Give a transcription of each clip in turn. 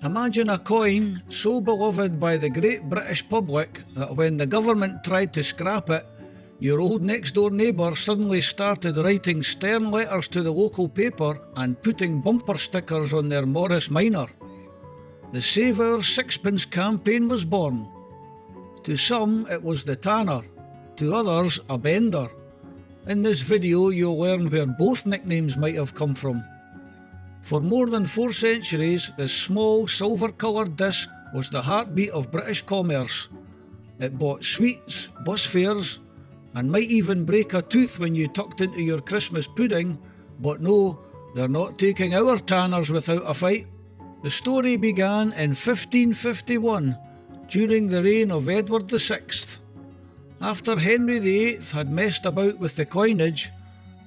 Imagine a coin so beloved by the great British public that when the government tried to scrap it, your old next door neighbour suddenly started writing stern letters to the local paper and putting bumper stickers on their Morris Minor. The Save Our Sixpence campaign was born. To some it was the tanner, to others a bender. In this video you'll learn where both nicknames might have come from. For more than 4 centuries, this small silver-coloured disc was the heartbeat of British commerce. It bought sweets, bus fares, and might even break a tooth when you tucked into your Christmas pudding, but no, they're not taking our tanners without a fight. The story began in 1551, during the reign of Edward VI. After Henry VIII had messed about with the coinage,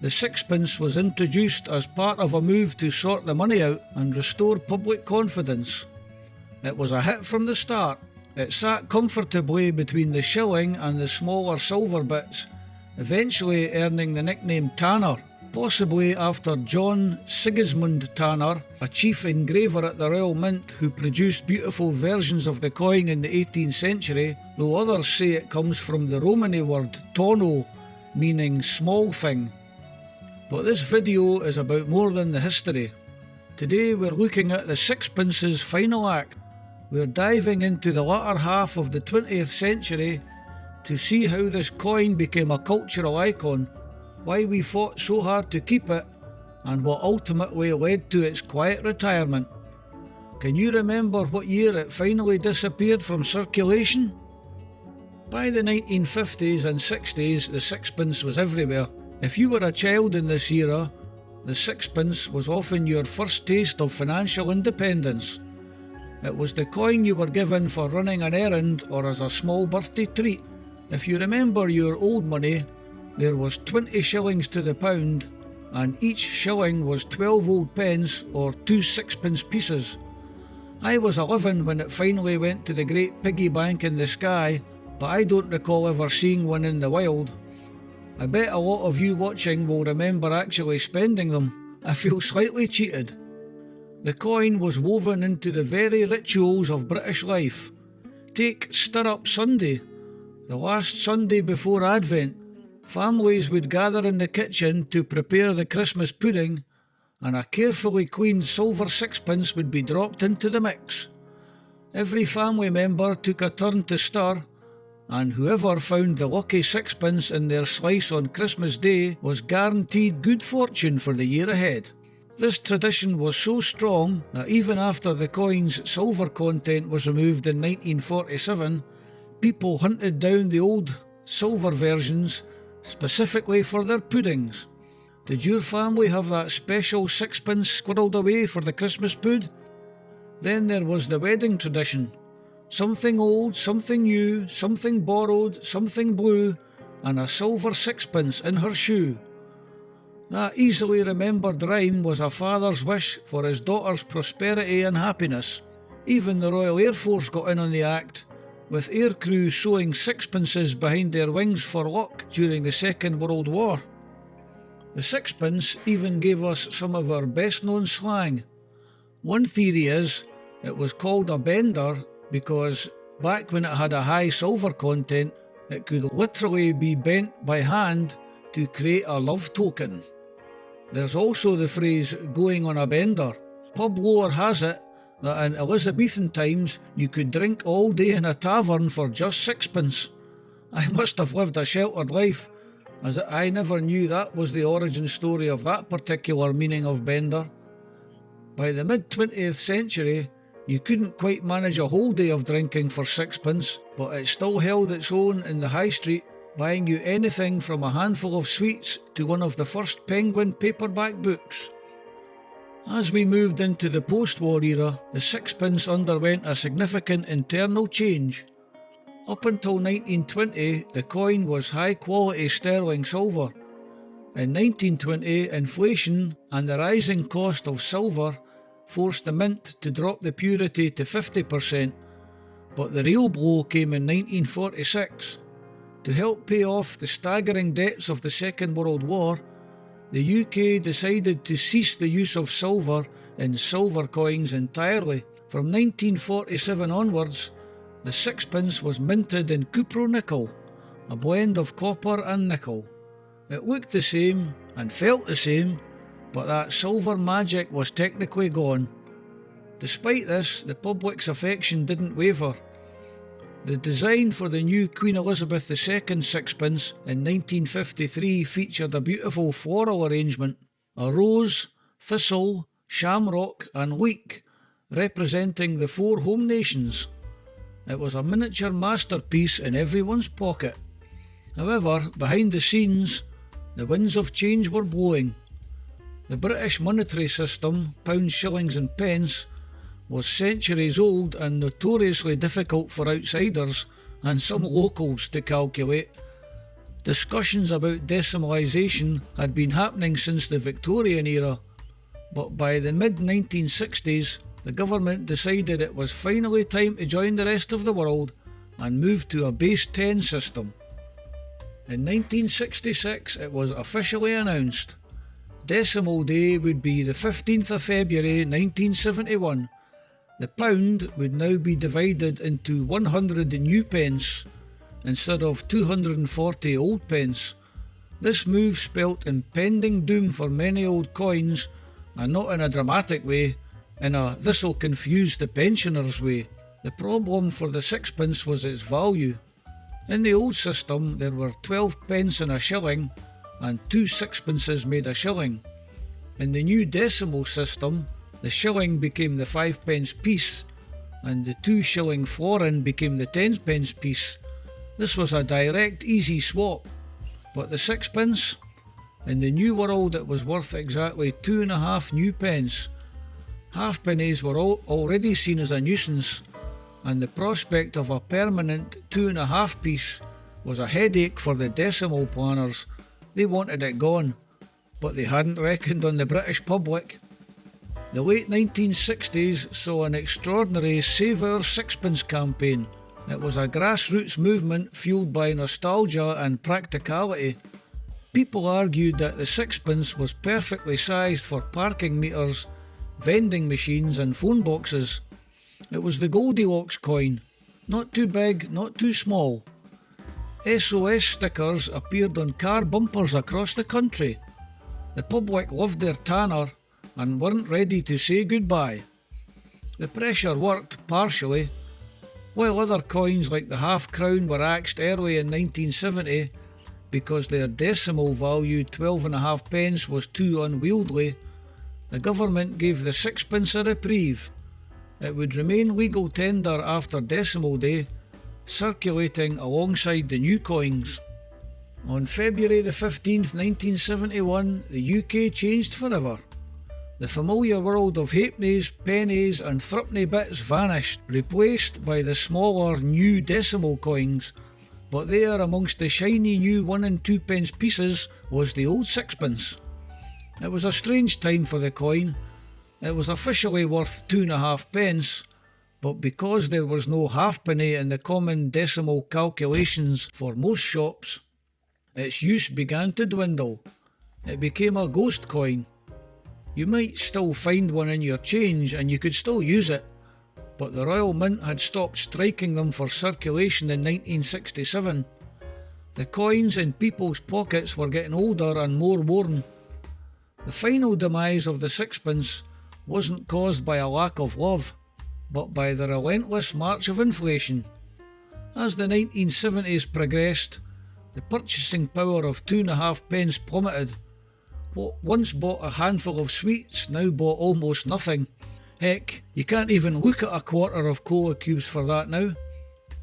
the sixpence was introduced as part of a move to sort the money out and restore public confidence. It was a hit from the start. It sat comfortably between the shilling and the smaller silver bits, eventually earning the nickname Tanner, possibly after John Sigismund Tanner, a chief engraver at the Royal Mint who produced beautiful versions of the coin in the 18th century, though others say it comes from the Romany word tono, meaning small thing. But this video is about more than the history. Today we're looking at the sixpence's final act. We're diving into the latter half of the 20th century to see how this coin became a cultural icon, why we fought so hard to keep it, and what ultimately led to its quiet retirement. Can you remember what year it finally disappeared from circulation? By the 1950s and 60s, the sixpence was everywhere. If you were a child in this era, the sixpence was often your first taste of financial independence. It was the coin you were given for running an errand or as a small birthday treat. If you remember your old money, there was 20 shillings to the pound, and each shilling was 12 old pence or 2 sixpence pieces. I was 11 when it finally went to the great piggy bank in the sky, but I don't recall ever seeing one in the wild. I bet a lot of you watching will remember actually spending them. I feel slightly cheated. The coin was woven into the very rituals of British life. Take Stirrup Sunday, the last Sunday before Advent. Families would gather in the kitchen to prepare the Christmas pudding, and a carefully cleaned silver sixpence would be dropped into the mix. Every family member took a turn to stir, and whoever found the lucky sixpence in their slice on Christmas Day was guaranteed good fortune for the year ahead. This tradition was so strong that even after the coin's silver content was removed in 1947, people hunted down the old silver versions specifically for their puddings. Did your family have that special sixpence squirreled away for the Christmas pud? Then there was the wedding tradition. Something old, something new, something borrowed, something blue, and a silver sixpence in her shoe. That easily remembered rhyme was a father's wish for his daughter's prosperity and happiness. Even the Royal Air Force got in on the act, with aircrew sewing sixpences behind their wings for luck during the Second World War. The sixpence even gave us some of our best known slang. One theory is it was called a bender because back when it had a high silver content, it could literally be bent by hand to create a love token. There's also the phrase going on a bender. Pub lore has it that in Elizabethan times you could drink all day in a tavern for just sixpence. I must have lived a sheltered life, as I never knew that was the origin story of that particular meaning of bender. By the mid-20th century, you couldn't quite manage a whole day of drinking for sixpence, but it still held its own in the high street, buying you anything from a handful of sweets to one of the first Penguin paperback books. As we moved into the post-war era, the sixpence underwent a significant internal change. Up until 1920, the coin was high-quality sterling silver. In 1920, inflation and the rising cost of silver forced the mint to drop the purity to 50%, but the real blow came in 1946. To help pay off the staggering debts of the Second World War, the UK decided to cease the use of silver in silver coins entirely. From 1947 onwards, the sixpence was minted in cupro-nickel, a blend of copper and nickel. It looked the same and felt the same, but that silver magic was technically gone. Despite this, the public's affection didn't waver. The design for the new Queen Elizabeth II sixpence in 1953 featured a beautiful floral arrangement, a rose, thistle, shamrock and leek, representing the 4 home nations. It was a miniature masterpiece in everyone's pocket. However, behind the scenes, the winds of change were blowing. The British monetary system, pounds, shillings and pence, was centuries old and notoriously difficult for outsiders and some locals to calculate. Discussions about decimalisation had been happening since the Victorian era, but by the mid-1960s, the government decided it was finally time to join the rest of the world and move to a base 10 system. In 1966, it was officially announced. Decimal Day would be the 15th of February 1971. The pound would now be divided into 100 new pence instead of 240 old pence. This move spelt impending doom for many old coins, and not in a dramatic way, in a this'll confuse the pensioners way. The problem for the sixpence was its value. In the old system there were 12 pence in a shilling and 2 sixpences made a shilling. In the new decimal system, the shilling became the 5 pence piece and the 2 shilling florin became the 10 pence piece. This was a direct, easy swap. But the sixpence? In the new world it was worth exactly 2.5 new pence. Halfpennies were already seen as a nuisance, and the prospect of a permanent 2.5 piece was a headache for the decimal planners. They wanted it gone, but they hadn't reckoned on the British public. The late 1960s saw an extraordinary Save Our Sixpence campaign. It was a grassroots movement fueled by nostalgia and practicality. People argued that the sixpence was perfectly sized for parking meters, vending machines and phone boxes. It was the Goldilocks coin, not too big, not too small. SOS stickers appeared on car bumpers across the country. The public loved their tanner and weren't ready to say goodbye. The pressure worked partially. While other coins like the half crown were axed early in 1970 because their decimal value 12.5 pence was too unwieldy, the government gave the sixpence a reprieve. It would remain legal tender after Decimal Day, circulating alongside the new coins. On February the 15th, 1971, the UK changed forever. The familiar world of halfpennies, pennies and threepenny bits vanished, replaced by the smaller new decimal coins, but there amongst the shiny new 1 and 2 pence pieces was the old sixpence. It was a strange time for the coin. It was officially worth 2.5 pence, but because there was no halfpenny in the common decimal calculations for most shops, its use began to dwindle. It became a ghost coin. You might still find one in your change and you could still use it, but the Royal Mint had stopped striking them for circulation in 1967. The coins in people's pockets were getting older and more worn. The final demise of the sixpence wasn't caused by a lack of love, but by the relentless march of inflation. As the 1970s progressed, the purchasing power of 2.5 pence plummeted. What once bought a handful of sweets now bought almost nothing. Heck, you can't even look at a quarter of cola cubes for that now.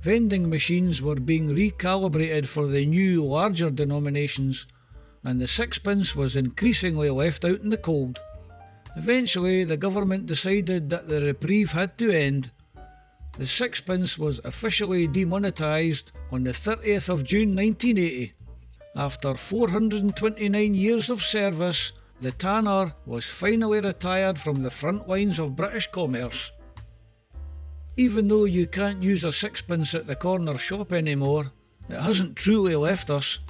Vending machines were being recalibrated for the new, larger denominations, and the sixpence was increasingly left out in the cold. Eventually, the government decided that the reprieve had to end. The sixpence was officially demonetised on the 30th of June 1980. After 429 years of service, the tanner was finally retired from the front lines of British commerce. Even though you can't use a sixpence at the corner shop anymore, it hasn't truly left us.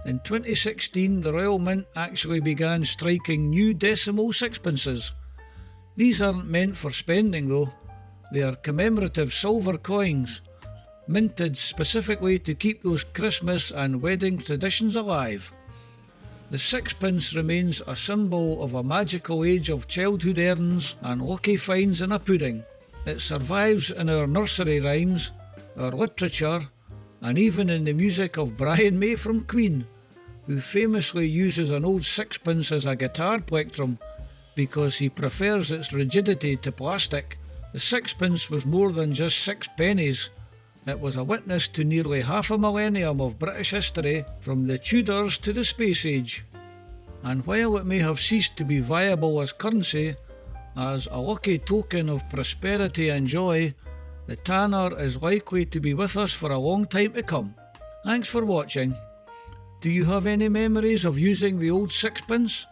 In 2016, the Royal Mint actually began striking new decimal sixpences. These aren't meant for spending though. They are commemorative silver coins, minted specifically to keep those Christmas and wedding traditions alive. The sixpence remains a symbol of a magical age of childhood earns and lucky finds in a pudding. It survives in our nursery rhymes, our literature, and even in the music of Brian May from Queen, who famously uses an old sixpence as a guitar plectrum because he prefers its rigidity to plastic. The sixpence was more than just 6 pennies. It was a witness to nearly half a millennium of British history, from the Tudors to the space age. And while it may have ceased to be viable as currency, as a lucky token of prosperity and joy, the tanner is likely to be with us for a long time to come. Thanks for watching. Do you have any memories of using the old sixpence?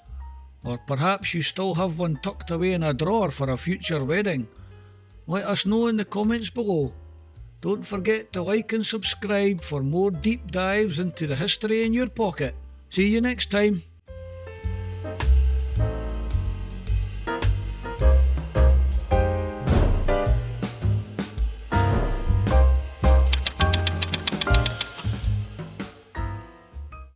Or perhaps you still have one tucked away in a drawer for a future wedding? Let us know in the comments below. Don't forget to like and subscribe for more deep dives into the history in your pocket. See you next time.